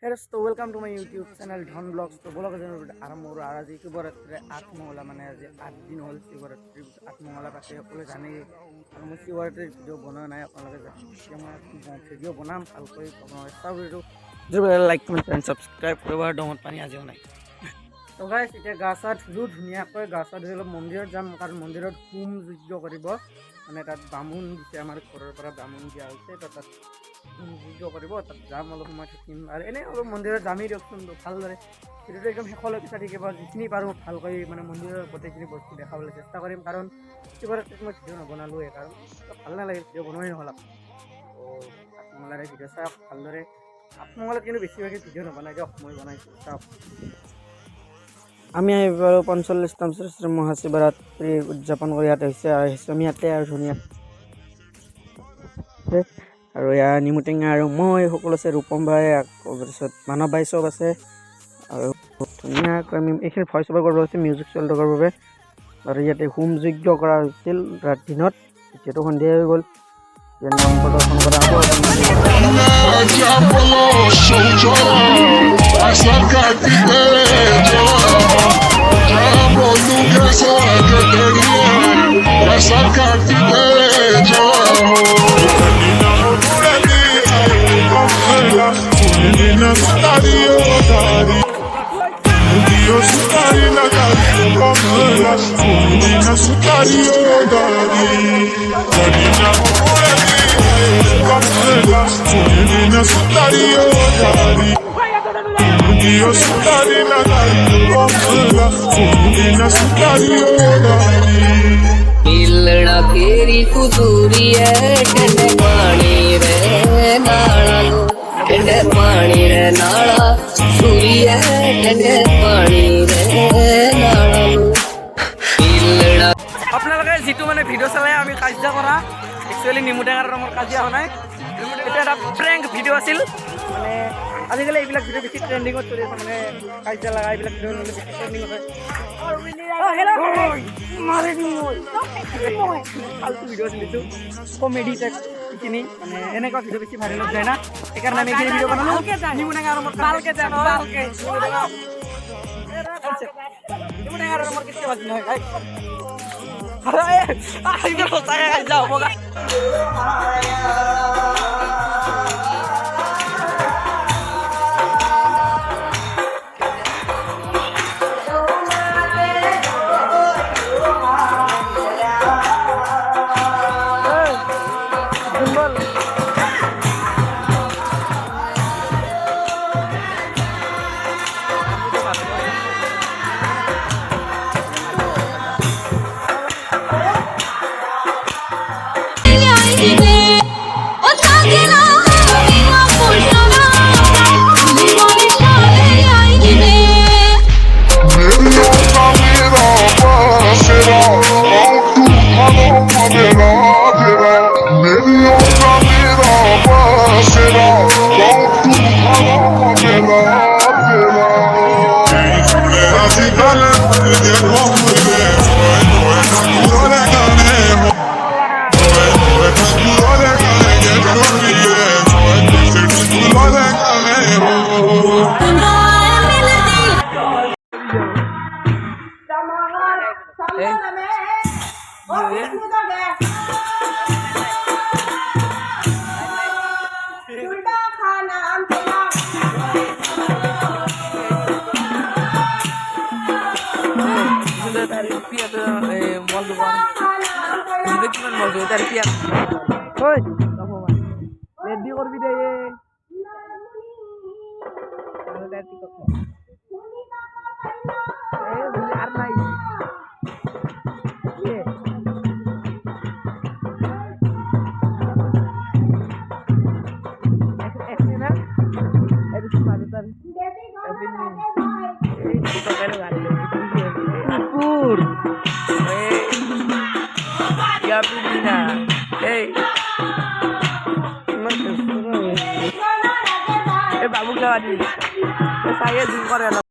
তো welcome to my YouTube channel ঢন vlogs. তো ব্লগ আরম্ভ করো। আর আজি শিৱৰাত্ৰি 8 মঙলা, মানে আজি 8 দিন হ'ল শিৱৰাত্ৰি 8 মঙলা পাতে। সকলোৱে জানেই। আৰু মই শিৱৰাত্ৰিৰ ভিডিঅ' বনোৱা নাই, আপোনালোকে এতিয়া মই ভিডিঅ' বনাম ভালকৈ। আপোনালোকে চাওক ভিডিঅ'টো, লাইক কমেণ্ট এণ্ড ছাবস্ক্ৰাইব কৰিব। আৰু দমত পানী আজিও নাই। তো গাইছ, এতিয়া গা চা ধুলোঁ ধুনীয়াকৈ। গা চা ধুই অলপ মন্দিৰত যাম, কাৰণ মন্দিৰত হোম যজ্ঞ কৰিব। মানে তাত বামুণ দিছে, আমাৰ ঘৰৰ পৰা বামুণ দিয়া হৈছে। তো তাত যজ্ঞ কৰিব, তাত যাম, অলপ সময় থাকিম। আৰু এনেই অলপ মন্দিৰত যামেই দিয়কচোন ভালদৰে। ভিডিঅ'টো একদম শেষলৈকে চাই থাকিব। যিখিনি পাৰোঁ ভালকৈ মানে মন্দিৰৰ গোটেইখিনি বস্তু দেখাবলৈ চেষ্টা কৰিম, কাৰণ শিৱৰাত্ৰিত মই ভিডিঅ' নবনালোৱে, কাৰণ ভাল নালাগে, ভিডিঅ' বনোৱাই নহ'ল। তো আঠমঙলাৰে ভিডিঅ' চাওক ভালদৰে। আঠমঙলাত কিন্তু বেছিভাগে ভিডিঅ' নবনাই দিয়ক, মই বনাইছোঁ চাওক। আমি বাৰু 45তম মহাশিৱৰাত্ৰি উদযাপন কৰি ইয়াতে হৈছে আমি ইয়াতে আৰু ধুনীয়া। আৰু ইয়াৰ নিমুটেঙা আৰু মই সকলো আছে, ৰূপম ভাই, তাৰপিছত মানৱ ভাই চব আছে। আৰু ধুনীয়াকৈ আমি এইখিনি ভইচ অভাৰ কৰিব হৈছে মিউজিক চলি থকাৰ বাবে। আৰু ইয়াতে হোম যজ্ঞ কৰা হৈছিল দিনত, এতিয়াতো সন্ধিয়া হৈ গ'ল। নাম প্ৰদৰ্শন কৰা হ'ব। मिलना फेरी कुतूरी है ठंडे पानी रे नाला लो, ठंडे पानी रे नाला सूरी है ठंडे पानी रे नाला लो मिलना। আপোনালোকে যিটো মানে ভিডিঅ' চালে আমি কাজিয়া কৰা, একচুৱেলি নিমুটেঙাৰ ৰঙৰ কাজিয়া হোৱা নাই, এইটো এটা প্ৰেংক ভিডিঅ' আছিল। মানে আজিকালি এইবিলাক ভিডিঅ' বেছি ট্ৰেণ্ডিঙত চলি আছে, মানে কাজিয়া লগা এইবিলাক ভিডিঅ' বেছি ট্ৰেণ্ডিং হয়। ফাল্টু ভিডিঅ' আছিল এইটো, কমেডি টাইপ এইখিনি, মানে এনেকুৱা ভিডিঅ' বেছি ভাইৰেল হৈ যায় না, সেইকাৰণে আমি এইখিনি ভিডিঅ' বনালোঁ। নিমুটেঙাৰ ৰঙৰ ভালকৈ যাম, ভালকৈ নিমুটেঙাৰ ৰঙৰ কেতিয়া বাজি নহয় গাইছ। সঁচাকৈ কাজিয়া হ'ব গা। রেডি করবি রে আর নাই বাবু খাওয়া দিয়ে saya jumpa